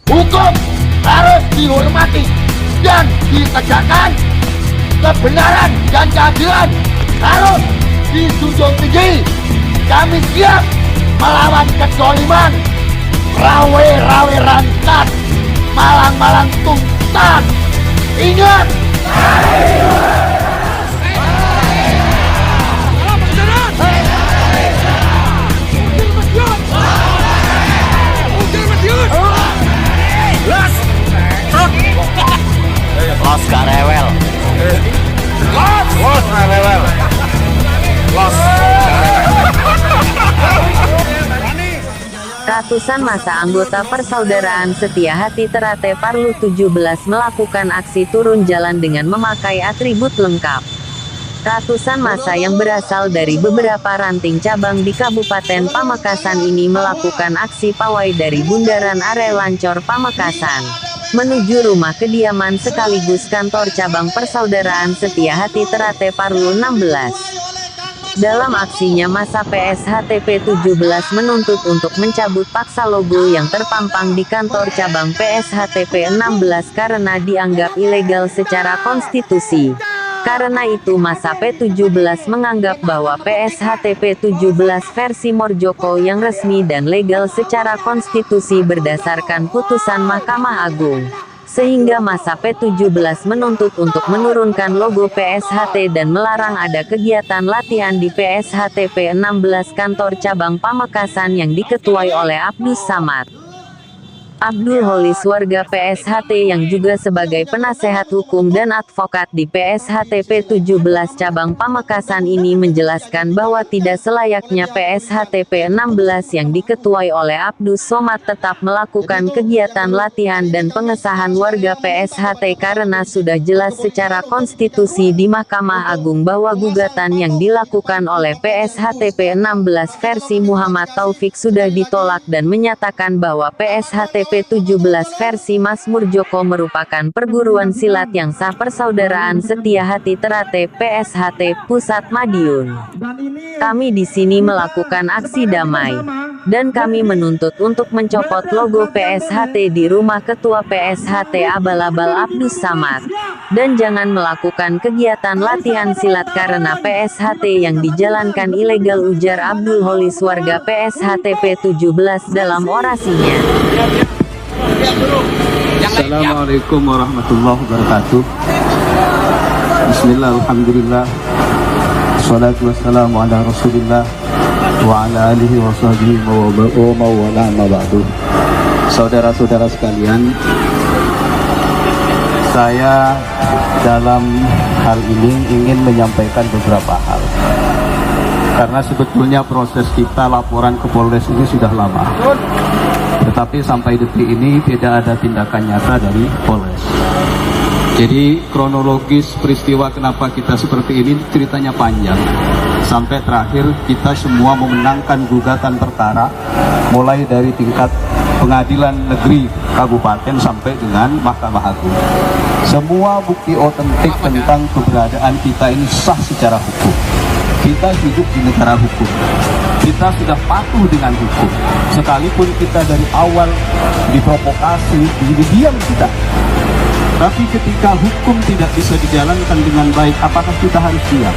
Hukum harus dihormati dan ditegakkan. Kebenaran dan keadilan harus dijunjung tinggi. Kami siap melawan kezaliman. Rawe-rawe rantat, malang-malang tuntas. Ingat, Los gak rewel. Los gak rewel. Los. Ratusan massa anggota Persaudaraan Setia Hati Terate Parlu 17 melakukan aksi turun jalan dengan memakai atribut lengkap. Ratusan massa yang berasal dari beberapa ranting cabang di Kabupaten Pamekasan ini melakukan aksi pawai dari Bundaran Are Lancor Pamekasan menuju rumah kediaman sekaligus kantor cabang Persaudaraan Setia Hati Terate Parlu 16. Dalam aksinya massa PSHTP 17 menuntut untuk mencabut paksa logo yang terpampang di kantor cabang PSHTP 16 karena dianggap ilegal secara konstitusi. Karena itu massa P17 menganggap bahwa PSHTP 17 versi Morjoko yang resmi dan legal secara konstitusi berdasarkan putusan Mahkamah Agung. Sehingga massa P17 menuntut untuk menurunkan logo PSHT dan melarang ada kegiatan latihan di PSHTP 16 kantor cabang Pamekasan yang diketuai oleh Abdus Samad. Abdul Holis warga PSHT yang juga sebagai penasehat hukum dan advokat di PSHTP 17 cabang Pamekasan ini menjelaskan bahwa tidak selayaknya PSHTP 16 yang diketuai oleh Abdus Somad tetap melakukan kegiatan latihan dan pengesahan warga PSHT karena sudah jelas secara konstitusi di Mahkamah Agung bahwa gugatan yang dilakukan oleh PSHTP 16 versi Muhammad Taufik sudah ditolak dan menyatakan bahwa PSHTP 17 versi Mas Murjoko merupakan perguruan silat yang sah Persaudaraan Setia Hati Terate PSHT Pusat Madiun. Kami di sini melakukan aksi damai dan kami menuntut untuk mencopot logo PSHT di rumah Ketua PSHT Abal-Abal Abdus Samad dan jangan melakukan kegiatan latihan silat karena PSHT yang dijalankan ilegal, ujar Abdul Holis warga PSHTP 17 dalam orasinya. Assalamualaikum warahmatullahi wabarakatuh. Bismillah, alhamdulillah, assalatu wassalamu ala rasulillah wa ala alihi wa sahbihi wa mawala ma ba'du. Saudara-saudara sekalian, saya dalam hal ini ingin menyampaikan beberapa hal. Karena sebetulnya proses kita laporan ke Polres ini sudah lama. Tetapi sampai detik ini tidak ada tindakan nyata dari Polres. Jadi kronologis peristiwa kenapa kita seperti ini ceritanya panjang. Sampai terakhir kita semua memenangkan gugatan perkara mulai dari tingkat pengadilan negeri kabupaten sampai dengan Mahkamah Agung. Semua bukti otentik tentang keberadaan kita ini sah secara hukum. Kita hidup di negara hukum. Kita sudah patuh dengan hukum. Sekalipun kita dari awal diprovokasi, diam kita. Tapi ketika hukum tidak bisa dijalankan dengan baik, apakah kita harus diam?